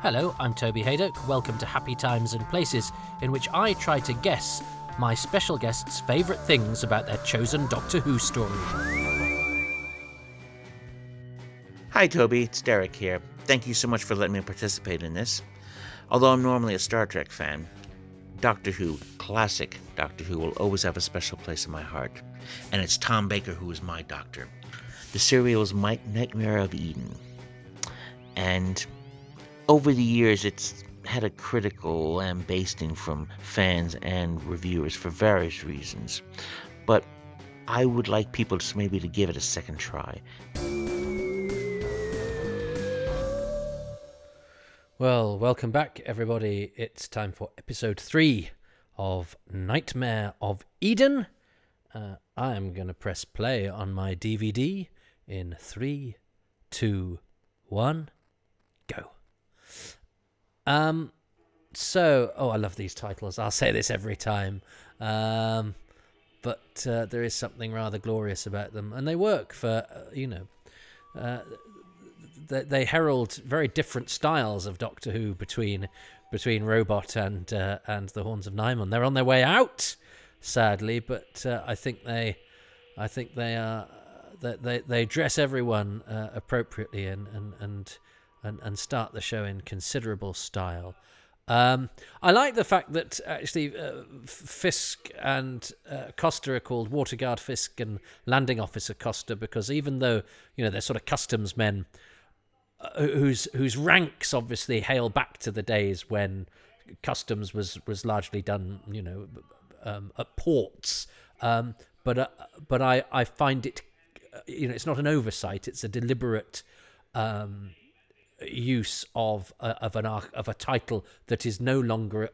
Hello, I'm Toby Hadoke. Welcome to Happy Times and Places, in which I try to guess my special guests' favourite things about their chosen Doctor Who story. Hi Toby, it's Derek here. Thank you so much for letting me participate in this. Although I'm normally a Star Trek fan, Doctor Who, classic Doctor Who, will always have a special place in my heart. And it's Tom Baker who is my doctor. The serial's Nightmare of Eden. And over the years, it's had a critical lambasting from fans and reviewers for various reasons. But I would like people just maybe to give it a second try. Well, welcome back, everybody. It's time for episode 3 of Nightmare of Eden. I am going to press play on my DVD in 3, 2, 1, go. I love these titles. I'll say this every time. But there is something rather glorious about them. And they work for, they herald very different styles of Doctor Who between Robot and the Horns of Nimon. They're on their way out, sadly, but I think they dress everyone appropriately and start the show in considerable style. I like the fact that actually Fisk and Costa are called Waterguard Fisk and Landing Officer Costa, because even though they're sort of customs men whose ranks obviously hail back to the days when customs was largely done at ports, but I find it it's not an oversight, it's a deliberate use of a title that is no longer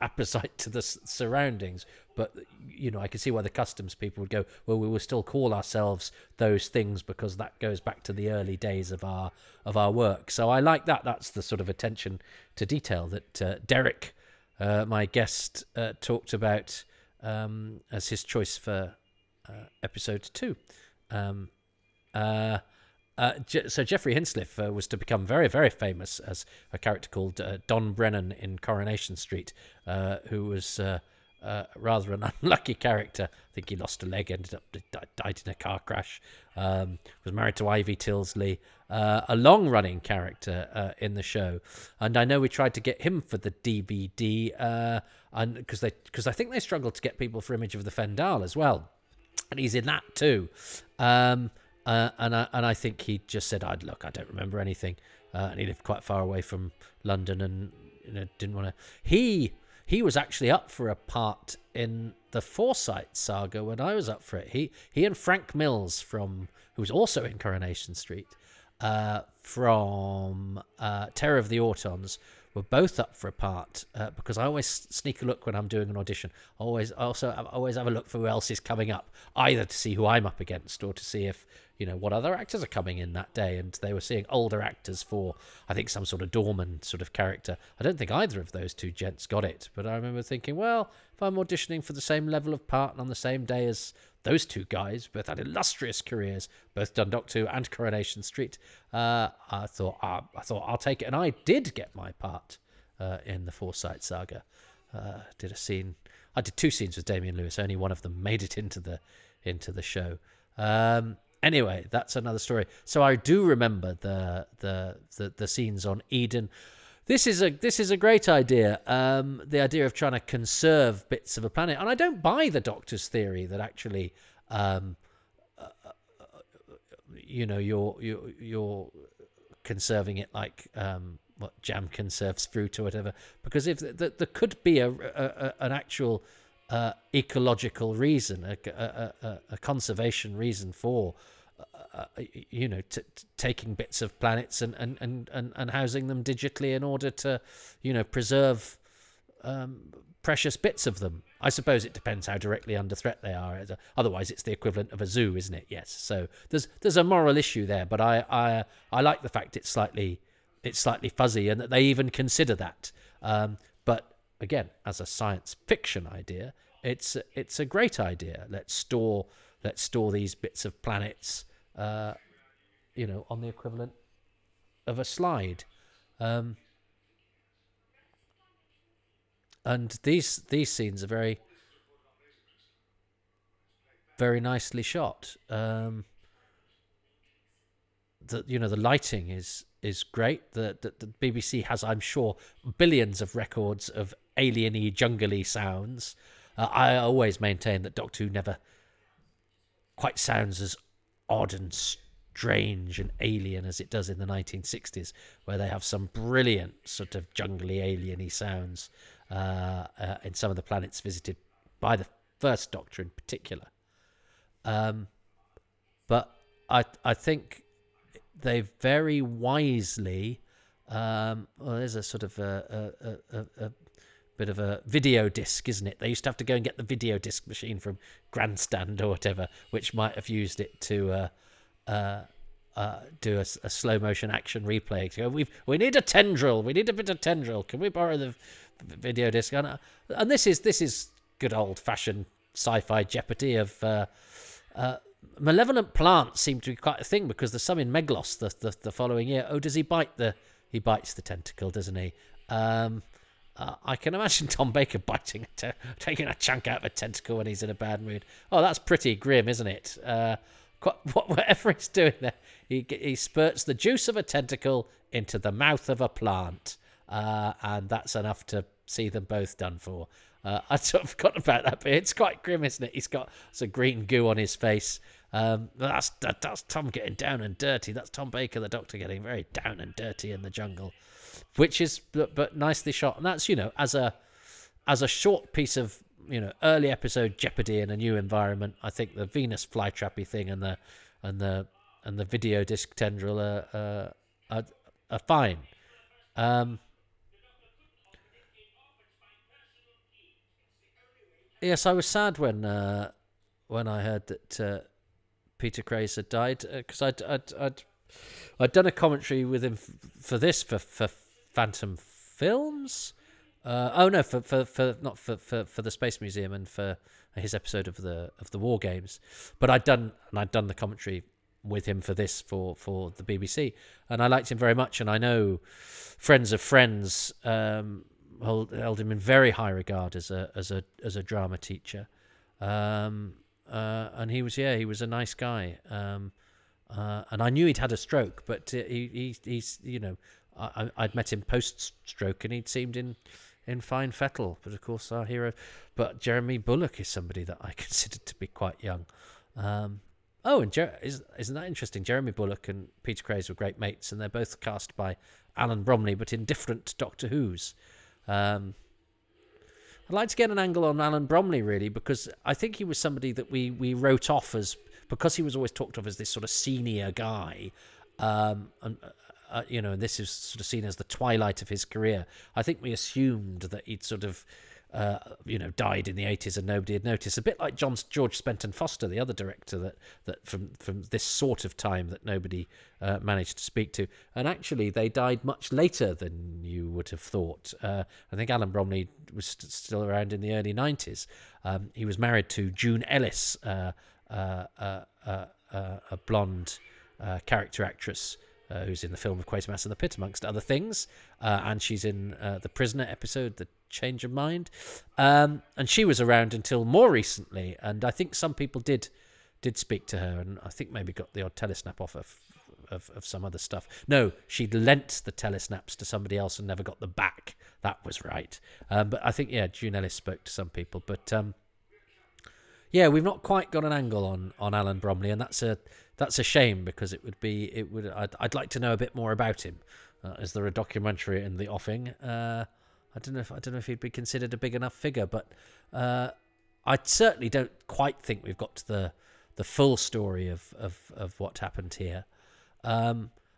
apposite to the surroundings. But I can see why the customs people would go, well, we will still call ourselves those things because that goes back to the early days of our work. So I like that. That's the sort of attention to detail that Derek, my guest, talked about as his choice for episode 2. So Geoffrey Hinsliff was to become very, very famous as a character called Don Brennan in Coronation Street, who was rather an unlucky character. I think he lost a leg, died in a car crash, was married to Ivy Tilsley, a long-running character in the show. And I know we tried to get him for the DVD, and because I think they struggled to get people for Image of the Fendal as well. And he's in that too. And I think he just said, I don't remember anything. And he lived quite far away from London and didn't want to. He was actually up for a part in the Forsyte saga when I was up for it. He and Frank Mills, who was also in Coronation Street, from Terror of the Autons, were both up for a part, because I always sneak a look when I'm doing an audition. I always have a look for who else is coming up, either to see who I'm up against or to see if what other actors are coming in that day. And they were seeing older actors for, I think, some sort of doorman sort of character. I don't think either of those two gents got it, but I remember thinking, well, if I'm auditioning for the same level of part and on the same day as those two guys, both had illustrious careers, both done Doctor Who and Coronation Street, I thought I'll take it, and I did get my part in the Forsyte saga. I did 2 scenes with Damian Lewis. Only one of them made it into the show. Anyway, that's another story. So I do remember the scenes on Eden. This is a great idea. The idea of trying to conserve bits of a planet, and I don't buy the Doctor's theory that actually, you're conserving it like what jam conserves fruit or whatever. Because if there could be an actual ecological reason, a conservation reason for taking bits of planets and housing them digitally in order to preserve precious bits of them. I suppose it depends how directly under threat they are. Otherwise it's the equivalent of a zoo, isn't it? Yes. So there's a moral issue there, but I like the fact it's slightly fuzzy and that they even consider that. But again, as a science fiction idea, it's a great idea. Let's store these bits of planets, on the equivalent of a slide. Um, and these scenes are very, very nicely shot. The lighting is great. The BBC has, I'm sure, billions of records of alien-y, jungle-y sounds. I always maintain that Doctor Who never quite sounds as odd and strange and alien as it does in the 1960s, where they have some brilliant sort of jungly, alien-y sounds in some of the planets visited by the first Doctor in particular. But I think they very wisely. There's a sort of a bit of a video disc, isn't it? They used to have to go and get the video disc machine from Grandstand or whatever, which might have used it to do a slow motion action replay. So we need a tendril. We need a bit of tendril. Can we borrow the video disc? And this is good old fashioned sci-fi Jeopardy of. Malevolent plants seem to be quite a thing, because there's some in Meglos the following year. Oh, does he bite he bites the tentacle, doesn't he? I can imagine Tom Baker taking a chunk out of a tentacle when he's in a bad mood. Oh, that's pretty grim, isn't it? Whatever he's doing there, he spurts the juice of a tentacle into the mouth of a plant, and that's enough to see them both done for. I sort of forgot about that, but it's quite grim, isn't it? He's got some green goo on his face. That's Tom getting down and dirty. That's Tom Baker, the Doctor, getting very down and dirty in the jungle, which is but nicely shot. And that's, as a short piece of early episode Jeopardy in a new environment. I think the Venus flytrappy thing and the video disc tendril are fine. Yes, I was sad when I heard that Peter Craze had died, because I'd done a commentary with him for Phantom Films. No, for not for the Space Museum and for his episode of the War Games, but I'd done the commentary with him for this for the BBC, and I liked him very much, and I know friends of friends held him in very high regard as a drama teacher, and he was a nice guy, and I knew he'd had a stroke, but he's I'd met him post stroke and he'd seemed in fine fettle. But of course our hero, but Jeremy Bulloch is somebody that I considered to be quite young. Isn't that interesting? Jeremy Bulloch and Peter Craze were great mates, and they're both cast by Alan Bromley, but in different Doctor Who's. I'd like to get an angle on Alan Bromley, really, because I think he was somebody that we wrote off as, because he was always talked of as this sort of senior guy, and this is sort of seen as the twilight of his career. I think we assumed that he'd sort of died in the 80s and nobody had noticed. A bit like George Spenton Foster, the other director that from this sort of time that nobody managed to speak to. And actually, they died much later than you would have thought. I think Alan Bromley was still around in the early 90s. He was married to June Ellis, a blonde character actress, who's in the film of Quatermass and the Pit, amongst other things. And she's in the Prisoner episode, The Change of Mind. And she was around until more recently. And I think some people did speak to her, and I think maybe got the odd telesnap off of some other stuff. No, she'd lent the telesnaps to somebody else and never got them back. That was right. But I think, June Ellis spoke to some people. But we've not quite got an angle on Alan Bromley, and that's a shame, because I'd like to know a bit more about him. Is there a documentary in the offing? I don't know if he'd be considered a big enough figure, but I certainly don't quite think we've got to the full story of what happened here.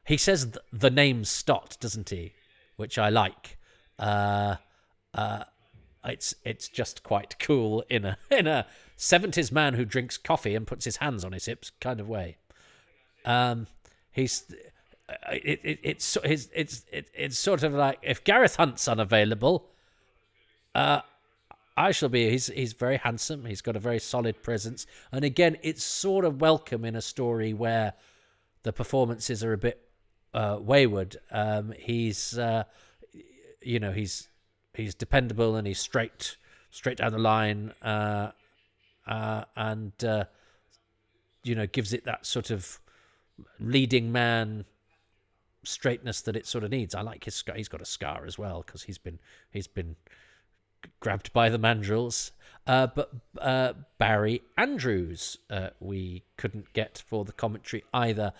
He says the name Stott, doesn't he? Which I like. It's just quite cool in a 70s man who drinks coffee and puts his hands on his hips kind of way. It's sort of like, if Gareth Hunt's unavailable, I shall be. He's very handsome. He's got a very solid presence, and again, it's sort of welcome in a story where the performances are a bit wayward. He's he's dependable and he's straight down the line, and gives it that sort of leading man straightness that it sort of needs. I like his scar. He's got a scar as well because he's been grabbed by the mandrills. But Barry Andrews, we couldn't get for the commentary either,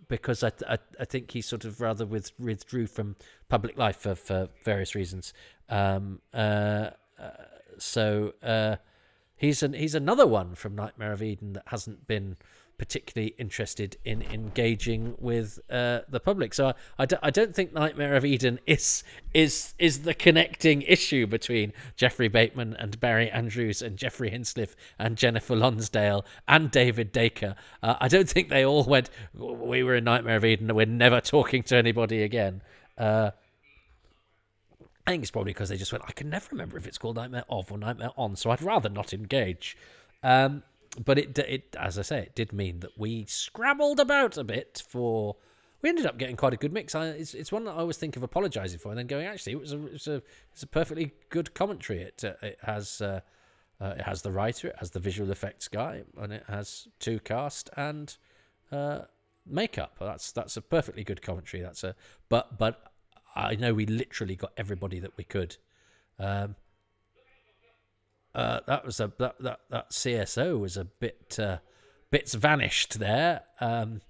because I think he sort of rather withdrew from public life for various reasons. So he's another one from Nightmare of Eden that hasn't been particularly interested in engaging with the public. So I don't think Nightmare of Eden is the connecting issue between Jeffrey Bateman and Barry Andrews and Jeffrey Hinsliff and Jennifer Lonsdale and David Dacre. I don't think they all went, we were in Nightmare of Eden and we're never talking to anybody again. I think it's probably because they just went, I can never remember if it's called Nightmare Of or Nightmare On, so I'd rather not engage. But it, as I say, it did mean that we scrabbled about a bit we ended up getting quite a good mix. It's one that I always think of apologising for and then going, actually, it's a perfectly good commentary. It has the writer, it has the visual effects guy, and it has 2 cast and makeup. That's a perfectly good commentary. But I know we literally got everybody that we could. That CSO was a bits vanished there, and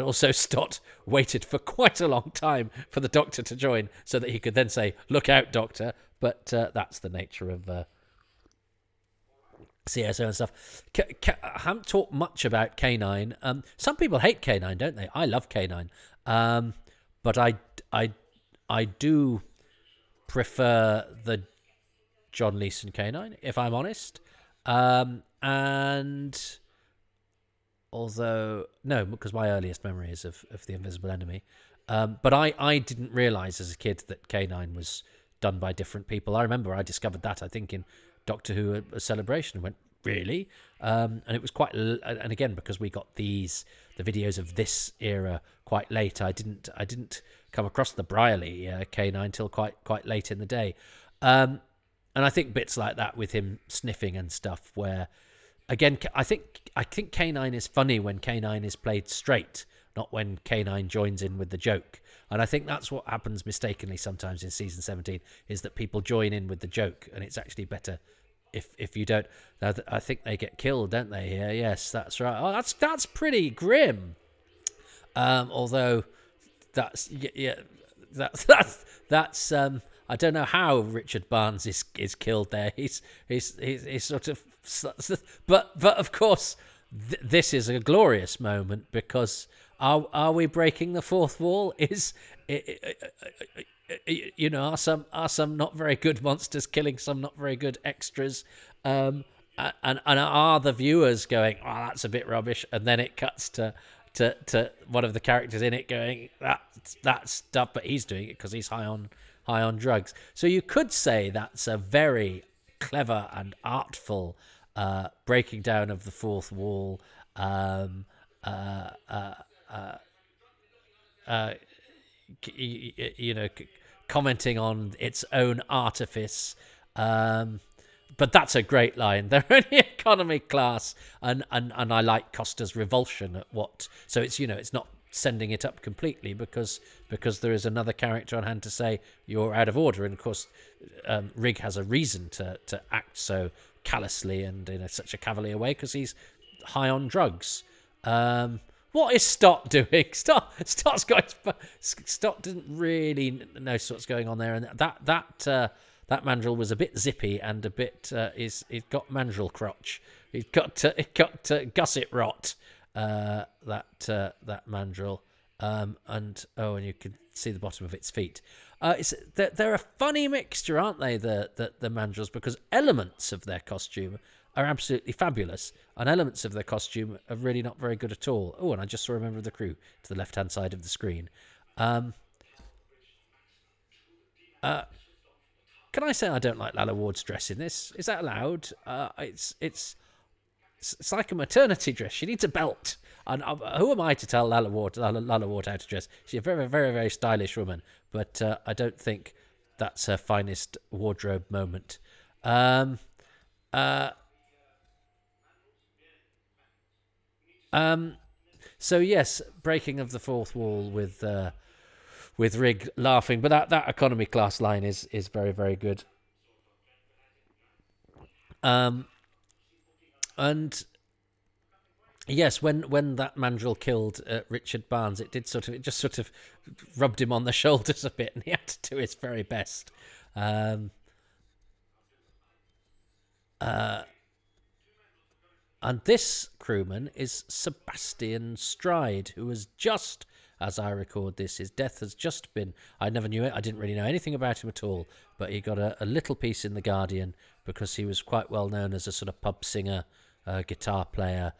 also Stott waited for quite a long time for the Doctor to join so that he could then say, "Look out, Doctor!" But that's the nature of CSO and stuff. I haven't talked much about K9. Some people hate K9, don't they? I love K9, but I do prefer the John Leeson K9, if I'm honest. And although, no, because my earliest memory is of The Invisible Enemy. But I didn't realise as a kid that K9 was done by different people. I remember I discovered that, I think, in Doctor Who A Celebration, and went, really? And it was quite, and again, because we got the videos of this era quite late, I didn't come across the Brierley K9 till quite late in the day. And I think bits like that with him sniffing and stuff, where, again, I think K9 is funny when K9 is played straight, not when K9 joins in with the joke. And I think that's what happens mistakenly sometimes in season 17, is that people join in with the joke, and it's actually better if you don't. I think they get killed, don't they? Here, yes, that's right. Oh, that's pretty grim. Although that's I don't know how Richard Barnes is killed there. He's sort of, but of course this is a glorious moment, because are we breaking the fourth wall? Are some not very good monsters killing some not very good extras, and are the viewers going, oh, that's a bit rubbish, and then it cuts to one of the characters in it going, that's stuff, but he's doing it because he's high on drugs. So you could say that's a very clever and artful breaking down of the fourth wall, commenting on its own artifice. But that's a great line. They're only economy class, and I like Costa's revulsion at what. So it's not sending it up completely, because there is another character on hand to say you're out of order, and of course Rig has a reason to act so callously and in such a cavalier way, because he's high on drugs. What is Stott doing? Stott didn't really know what's going on there, and that mandrill was a bit zippy and a bit. He's got mandrill crotch. It got gusset rot. That mandrill, and you can see the bottom of its feet. They're a funny mixture, aren't they? The mandrills, because elements of their costume are absolutely fabulous, and elements of their costume are really not very good at all. Oh, and I just saw a member of the crew to the left-hand side of the screen. Can I say I don't like Lalla Ward's dress in this? Is that allowed? It's it's like a maternity dress. She needs a belt. And who am I to tell Lalla Ward how to dress? She's a very, very, very stylish woman, but I don't think that's her finest wardrobe moment. So yes, breaking of the fourth wall with Rig laughing, but that economy class line is very, very good. And yes, when that mandrill killed Richard Barnes, it just sort of rubbed him on the shoulders a bit, and he had to do his very best. And this crewman is Sebastian Stride, who has just, as I record this, his death has just been... I never knew it. I didn't really know anything about him at all. But he got a little piece in The Guardian because he was quite well known as a sort of pub singer, guitar player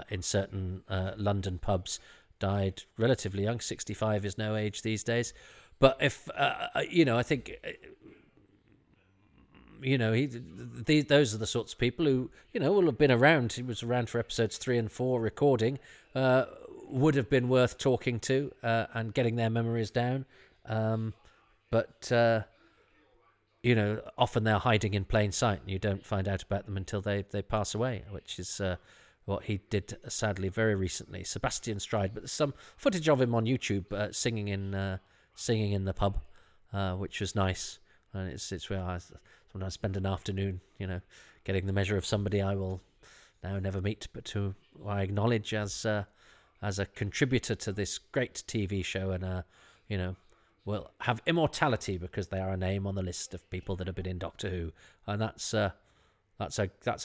in certain London pubs. Died relatively young. 65 is no age these days. But if, I think... those are the sorts of people who, will have been around. He was around for episodes 3 and 4 recording, would have been worth talking to and getting their memories down. But often they're hiding in plain sight and you don't find out about them until they pass away, which is what he did, sadly, very recently. Sebastian Stride. But there's some footage of him on YouTube singing in the pub, which was nice. And it's where when I spend an afternoon, getting the measure of somebody I will now never meet, but who I acknowledge as a contributor to this great TV show, and will have immortality because they are a name on the list of people that have been in Doctor Who, and that's a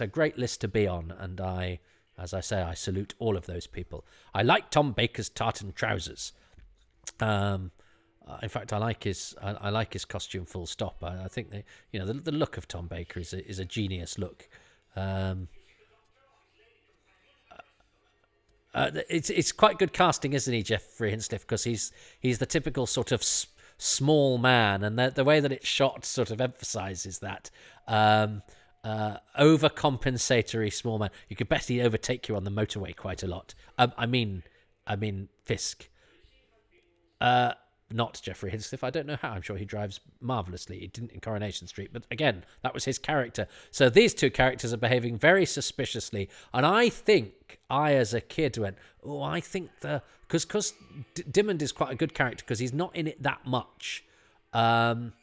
great list to be on. And as I say, I salute all of those people. I like Tom Baker's tartan trousers. In fact, I like his costume. Full stop. I think the look of Tom Baker is a genius look. It's quite good casting, isn't he, Geoffrey Hinsliff? Because he's the typical sort of small man, and the way that it's shot sort of emphasises that overcompensatory small man. You could bet he'd overtake you on the motorway quite a lot. I mean Fisk. Not Geoffrey Hinsliff. I don't know how. I'm sure he drives marvellously. He didn't in Coronation Street. But again, that was his character. So these two characters are behaving very suspiciously. And I think I, as a kid, went, I think because Dimmond is quite a good character because he's not in it that much. But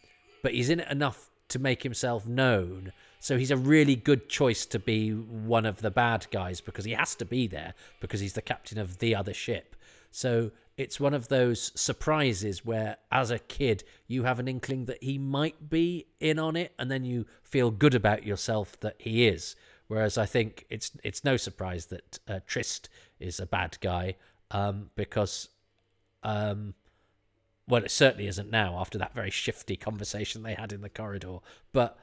he's in it enough to make himself known. So he's a really good choice to be one of the bad guys because he has to be there because he's the captain of the other ship. So it's one of those surprises where, as a kid, you have an inkling that he might be in on it, and then you feel good about yourself that he is. Whereas I think it's no surprise that Trist is a bad guy because, well, it certainly isn't now after that very shifty conversation they had in the corridor. But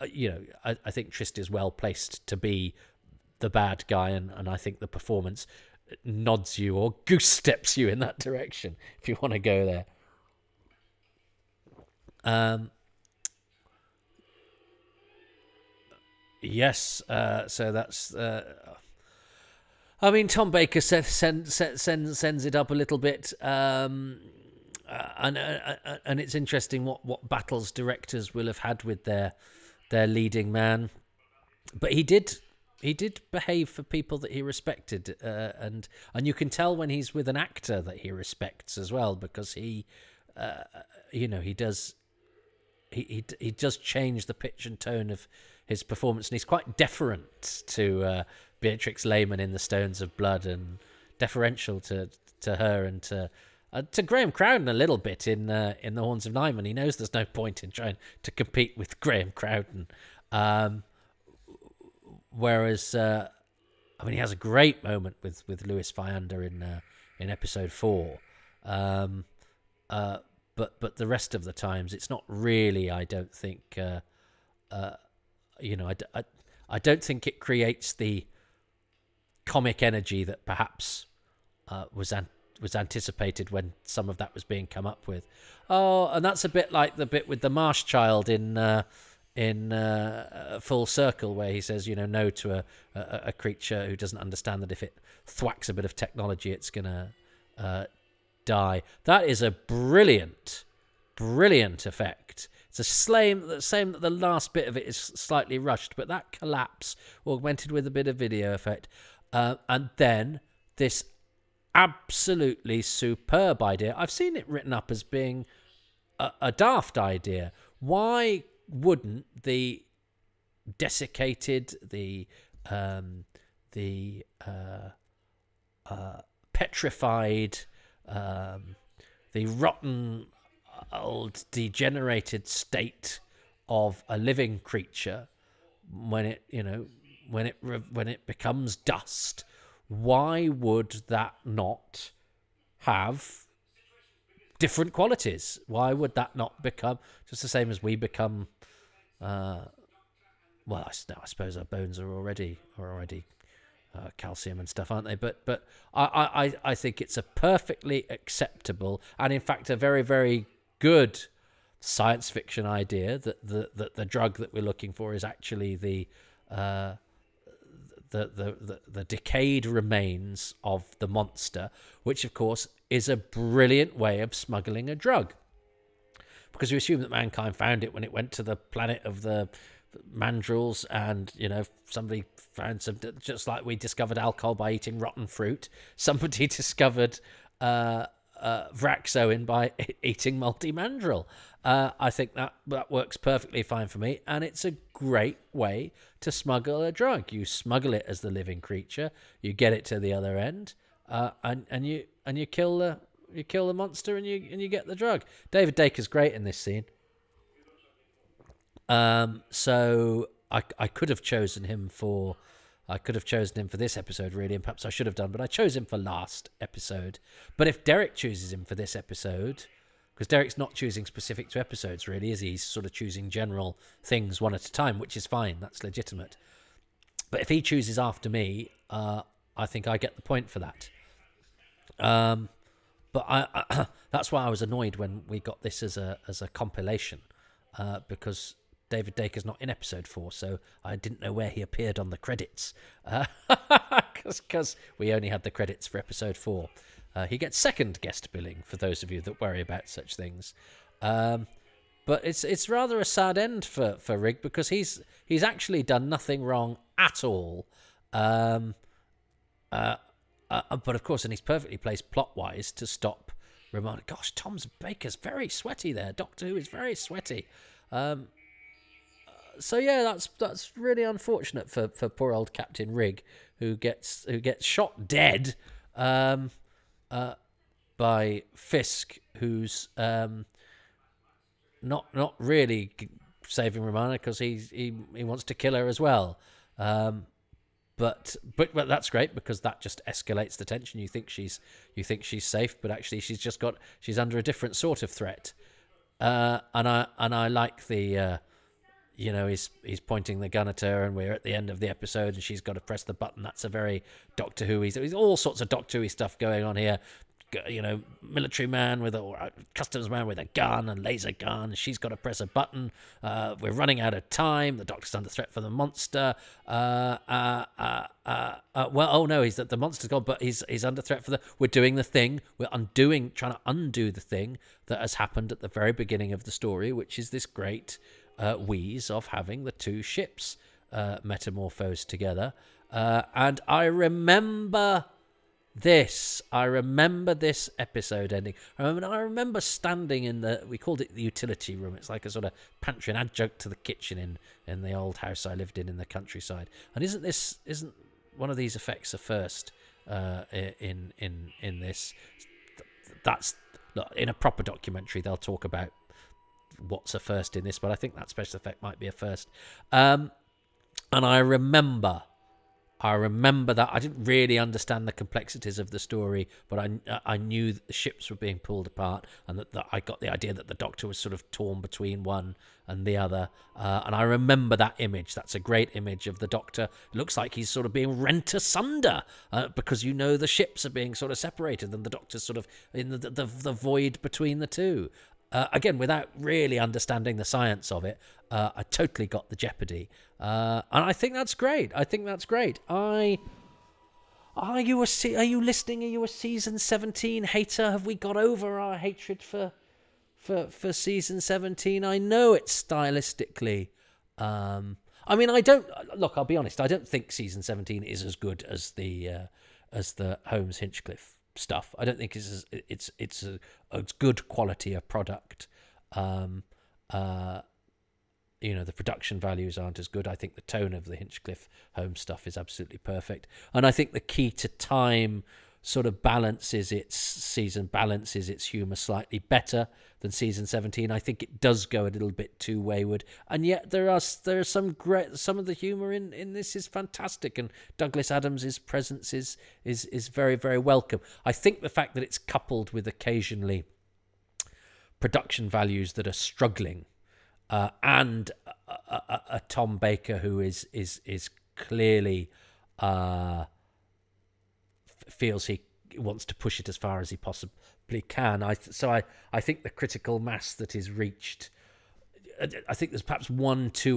I think Trist is well placed to be the bad guy, and I think the performance nods you or goose steps you in that direction if you want to go there. Yes, so that's Tom Baker sends it up a little bit, and it's interesting what battles directors will have had with their leading man, but he did behave for people that he respected, and you can tell when he's with an actor that he respects as well, because he does change the pitch and tone of his performance, and he's quite deferent to Beatrix Lehman in The Stones of Blood, and deferential to her and to Graham Crowden a little bit in The Horns of Nimon. He knows there's no point in trying to compete with Graham Crowden. Whereas, he has a great moment with Louis Viander in episode 4, but the rest of the times it's not really. I don't think. I don't think it creates the comic energy that perhaps was anticipated when some of that was being come up with. Oh, and that's a bit like the bit with the Marsh Child in Full Circle, where he says, no to a creature who doesn't understand that if it thwacks a bit of technology, it's gonna die. That is a brilliant effect. It's a same that the last bit of it is slightly rushed, but that collapse augmented with a bit of video effect, and then this absolutely superb idea. I've seen it written up as being a daft idea. Why wouldn't the desiccated, the petrified, the rotten, old, degenerated state of a living creature, when it becomes dust, why would that not have different qualities? Why would that not become just the same as we become? Well, I suppose our bones are already calcium and stuff, aren't they? But I think it's a perfectly acceptable and, in fact, a very, very good science fiction idea that the drug that we're looking for is actually the decayed remains of the monster, which of course is a brilliant way of smuggling a drug, because you assume that mankind found it when it went to the planet of the mandrills, and somebody found some, just like we discovered alcohol by eating rotten fruit, somebody discovered Vraxoin by eating multi-mandrill. I think that works perfectly fine for me, and it's a great way to smuggle a drug. You smuggle it as the living creature, you get it to the other end, and you kill the monster, and you get the drug. David Dacre's great in this scene. So I could have chosen him for this episode, really, and perhaps I should have done, but I chose him for last episode. But if Derek chooses him for this episode, because Derek's not choosing specific to episodes, really, is he? He's sort of choosing general things one at a time, which is fine. That's legitimate. But if he chooses after me, I think I get the point for that. But I that's why I was annoyed when we got this as a compilation, because David Dacre's not in episode 4, so I didn't know where he appeared on the credits, because we only had the credits for episode 4. He gets second guest billing, for those of you that worry about such things. But it's rather a sad end for Rigg, because he's actually done nothing wrong at all. But of course, and he's perfectly placed plot-wise to stop Romana. Gosh, Tom Baker's very sweaty there. Doctor Who is very sweaty. So yeah, that's really unfortunate for poor old Captain Rigg, who gets shot dead by Fisk, who's not really saving Romana, because he wants to kill her as well. But that's great, because that just escalates the tension. You think she's safe, but actually she's under a different sort of threat. And I like the he's pointing the gun at her, and we're at the end of the episode, and she's got to press the button. That's a very Doctor Who. He's all sorts of Doctor Who stuff going on here. Military man with a customs man with a gun and laser gun. She's got to press a button. We're running out of time. The Doctor's under threat for the monster. The monster's gone, but he's under threat for we're doing the thing. We're trying to undo the thing that has happened at the very beginning of the story, which is this great wheeze of having the two ships metamorphosed together. And I remember this episode ending. I remember standing in we called it the utility room. It's like a sort of pantry, an adjunct to the kitchen in the old house I lived in the countryside. And isn't one of these effects a first in this? That's, look, in a proper documentary they'll talk about what's a first in this, but I think that special effect might be a first. And I remember that I didn't really understand the complexities of the story, but I knew that the ships were being pulled apart, and that I got the idea that the Doctor was sort of torn between one and the other. And I remember that image. That's a great image of the Doctor. It looks like he's sort of being rent asunder, because the ships are being sort of separated, and the Doctor's sort of in the void between the two. Again, without really understanding the science of it, I totally got the jeopardy, and I think that's great. Are you listening? Are you a season 17 hater? Have we got over our hatred for season 17? I know it's stylistically. I mean, I'll be honest. I don't think season 17 is as good as the Holmes Hinchcliffe stuff. I don't think it's a good quality of product. The production values aren't as good. I think the tone of the Hinchcliffe Holmes stuff is absolutely perfect, and I think the Key to Time sort of balances its humour slightly better than season 17. I think it does go a little bit too wayward, and yet there are some of the humour in this is fantastic, and Douglas Adams' presence is very, very welcome. I think the fact that it's coupled with occasionally production values that are struggling, and a Tom Baker who is clearly feels he wants to push it as far as he possibly can. I think the critical mass that is reached, I think there's perhaps too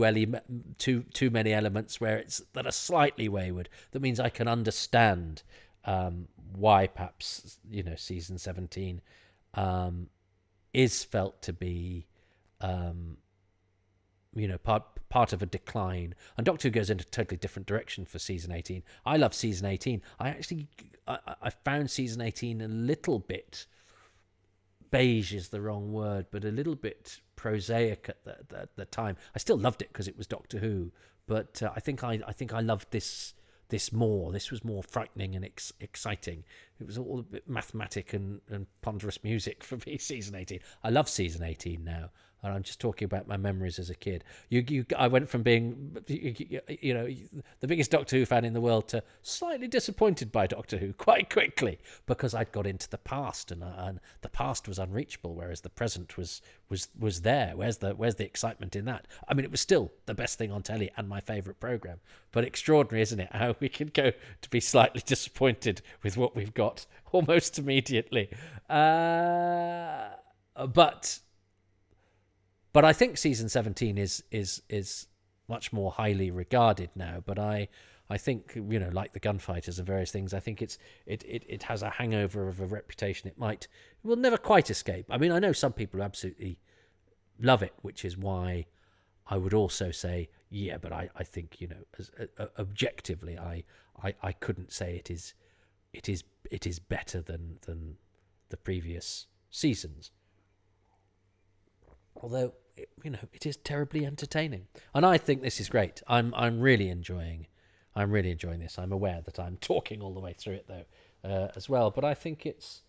many elements that are slightly wayward. That means I can understand why perhaps season 17 is felt to be part of a decline, and Doctor Who goes into a totally different direction for season 18. I love season 18. I found season 18 a little bit, beige is the wrong word, but a little bit prosaic at the time. I still loved it because it was Doctor Who, but I think I loved this more. This was more frightening and exciting. It was all a bit mathematic and ponderous music for me, season 18. I love season 18 now. And I'm just talking about my memories as a kid. I went from being, the biggest Doctor Who fan in the world to slightly disappointed by Doctor Who quite quickly, because I'd got into the past, and the past was unreachable, whereas the present was there. Where's the excitement in that? I mean, it was still the best thing on telly and my favourite programme. But extraordinary, isn't it, how we can go to be slightly disappointed with what we've got almost immediately. But I think season 17 is much more highly regarded now. But I think, like the Gunfighters and various things, I think it has a hangover of a reputation it will never quite escape. I mean, I know some people who absolutely love it, which is why I would also say, yeah, but I think, objectively, I couldn't say it is better than the previous seasons. Although, it is terribly entertaining, and I think this is great. I'm really enjoying this. I'm aware that I'm talking all the way through it though, as well. But I think it's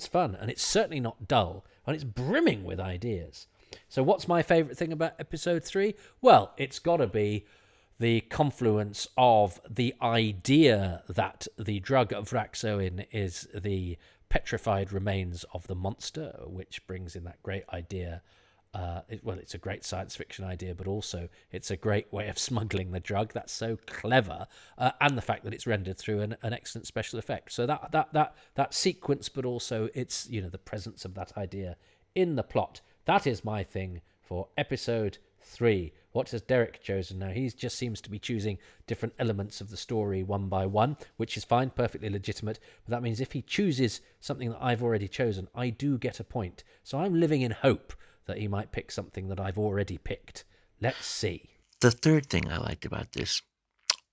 fun, and it's certainly not dull, and it's brimming with ideas. So, what's my favourite thing about episode 3? Well, it's got to be the confluence of the idea that the drug of Vraxoin is the petrified remains of the monster, which brings in that great idea. It's a great science fiction idea, but also it's a great way of smuggling the drug. That's so clever, and the fact that it's rendered through an excellent special effect. So that sequence, but also it's the presence of that idea in the plot. That is my thing for episode 3. What has Derek chosen now? He just seems to be choosing different elements of the story one by one, which is fine, perfectly legitimate. But that means if he chooses something that I've already chosen, I do get a point. So I'm living in hope that he might pick something that I've already picked. Let's see. The third thing I liked about this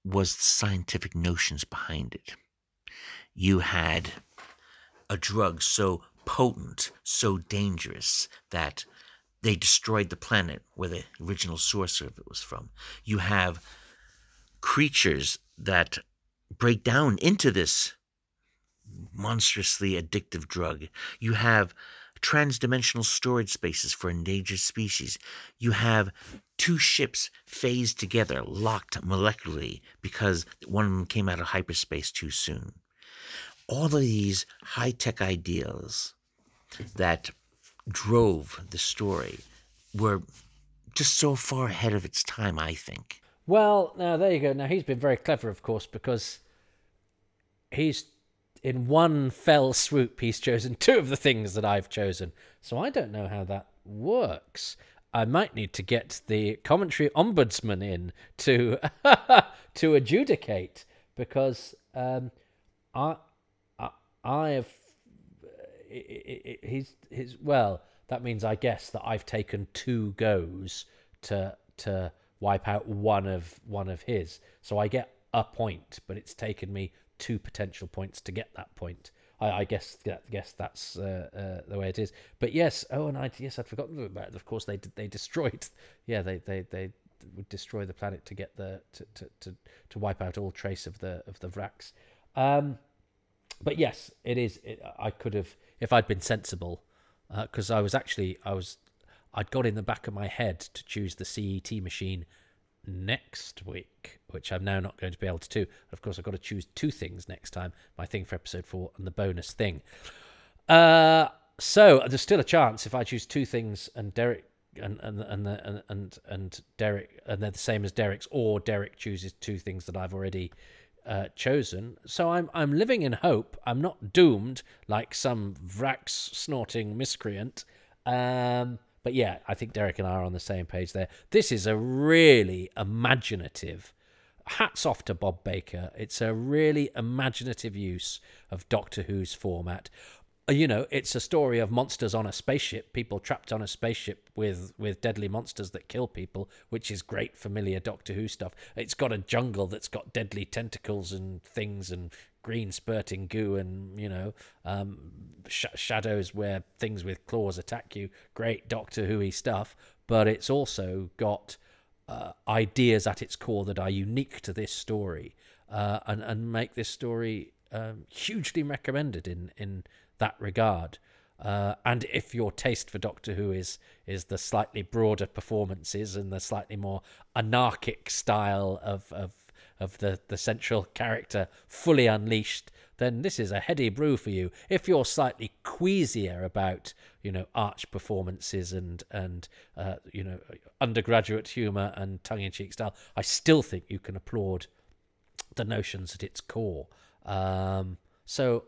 was the scientific notions behind it. You had a drug so potent, so dangerous, that they destroyed the planet where the original source of it was from. You have creatures that break down into this monstrously addictive drug. You have transdimensional storage spaces for endangered species. You have two ships phased together, locked molecularly because one of them came out of hyperspace too soon. All of these high-tech ideas that drove the story were just so far ahead of its time, I think. Well, now there you go. Now he's been very clever, of course, because he's in one fell swoop, he's chosen 2 of the things that I've chosen. So I don't know how that works. I might need to get the commentary ombudsman in to to adjudicate, because I have he's well. That means, I guess, that I've taken 2 goes to wipe out one of his. So I get a point, but it's taken me 2 potential points to get that point. I guess that's the way it is. But yes, I'd forgotten about it. Of course, they destroyed. Yeah, they would destroy the planet to get to wipe out all trace of the wracks. But yes, it is. I could have, if I'd been sensible, because I'd got in the back of my head to choose the CET machine next week, which I'm now not going to be able to do. Of course, I've got to choose 2 things next time: my thing for episode 4 and the bonus thing. So there's still a chance if I choose 2 things and Derek and Derek, and they're the same as Derek's, or Derek chooses 2 things that I've already chosen. So I'm living in hope. I'm not doomed like some Vrax snorting miscreant. But yeah, I think Derek and I are on the same page there. This is a really imaginative, hats off to Bob Baker. It's a really imaginative use of Doctor Who's format. It's a story of monsters on a spaceship, people trapped on a spaceship with deadly monsters that kill people, which is great familiar Doctor Who stuff. It's got a jungle that's got deadly tentacles and things and green spurting goo and, shadows where things with claws attack you. Great Doctor Who-y stuff. But it's also got ideas at its core that are unique to this story, and make this story hugely recommended in that regard. And if your taste for Doctor Who is the slightly broader performances and the slightly more anarchic style of the central character fully unleashed, then this is a heady brew for you. If you're slightly queasier about arch performances and undergraduate humour and tongue-in-cheek style, I still think you can applaud the notions at its core. So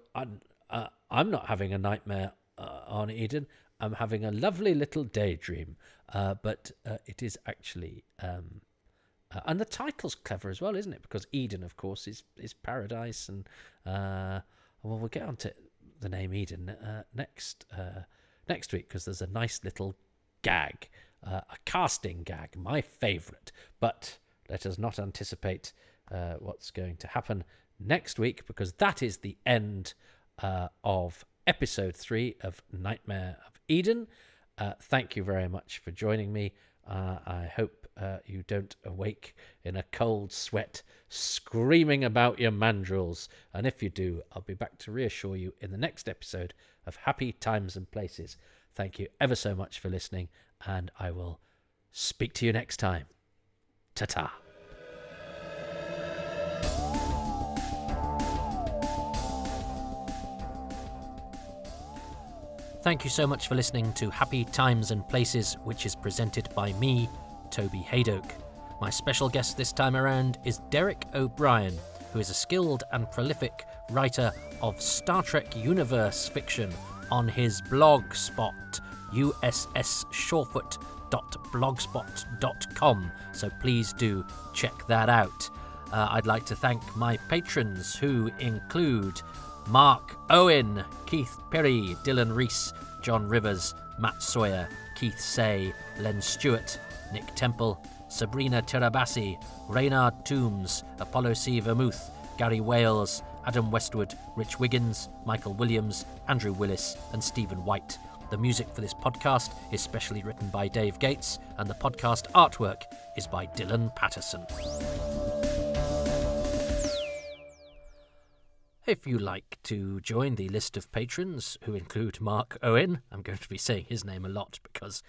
I'm not having a nightmare on Eden. I'm having a lovely little daydream. But it is actually... and the title's clever as well, isn't it? Because Eden, of course, is paradise. And we'll get on to the name Eden next week, because there's a nice little gag, a casting gag, my favourite. But let us not anticipate what's going to happen next week, because that is the end of episode 3 of Nightmare of Eden. Thank you very much for joining me. I hope you don't awake in a cold sweat screaming about your mandrills, and if you do, I'll be back to reassure you in the next episode of Happy Times and Places. Thank you ever so much for listening, and I will speak to you next time. Ta-ta. Thank you so much for listening to Happy Times and Places, which is presented by me, Toby Hadoke. My special guest this time around is Derek O'Brien, who is a skilled and prolific writer of Star Trek universe fiction on his blog spot, usssurefoot.blogspot.com, so please do check that out. I'd like to thank my patrons, who include Mark Owen, Keith Perry, Dylan Reese, John Rivers, Matt Sawyer, Keith Say, Len Stewart, Nick Temple, Sabrina Terabassi, Reynard Toombs, Apollo C. Vermouth, Gary Wales, Adam Westwood, Rich Wiggins, Michael Williams, Andrew Willis, and Stephen White. The music for this podcast is specially written by Dave Gates, and the podcast artwork is by Dylan Patterson. If you like to join the list of patrons, who include Mark Owen, I'm going to be saying his name a lot because,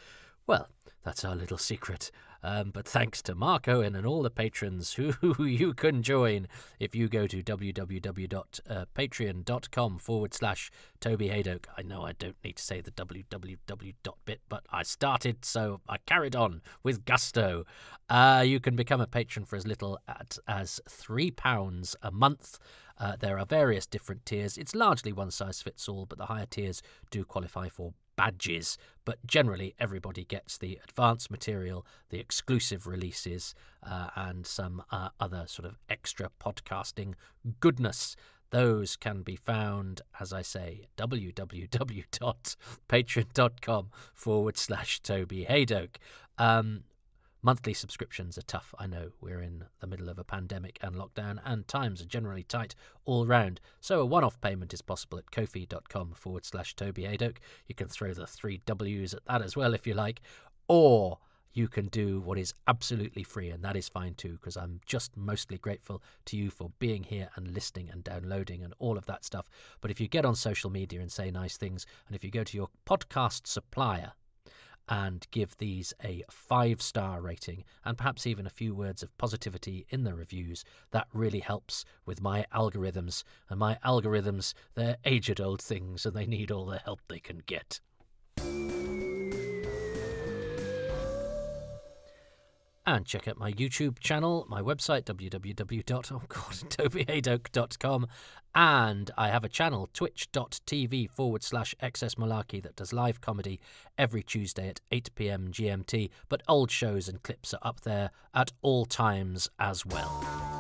well, that's our little secret. But thanks to Mark Owen and all the patrons who you can join if you go to www.patreon.com/Toby Hadoke. I know I don't need to say the www bit, but I started, so I carried on with gusto. You can become a patron for as little as £3 a month. There are various different tiers. It's largely one size fits all, but the higher tiers do qualify for badges. But generally, everybody gets the advanced material, the exclusive releases, and some other sort of extra podcasting goodness. Those can be found, as I say, www.patreon.com/Toby Hadoke. Monthly subscriptions are tough, I know. We're in the middle of a pandemic and lockdown, and times are generally tight all round. So a one-off payment is possible at ko-fi.com/Toby Hadoke. You can throw the 3 W's at that as well if you like. Or you can do what is absolutely free, and that is fine too, because I'm just mostly grateful to you for being here and listening and downloading and all of that stuff. But if you get on social media and say nice things, and if you go to your podcast supplier and give these a 5-star rating, and perhaps even a few words of positivity in the reviews, that really helps with my algorithms. And my algorithms, they're aged old things, and they need all the help they can get. And check out my YouTube channel, my website, www.tobyhadoke.com. And I have a channel, twitch.tv/XS Malarkey, that does live comedy every Tuesday at 8 p.m. GMT. But old shows and clips are up there at all times as well.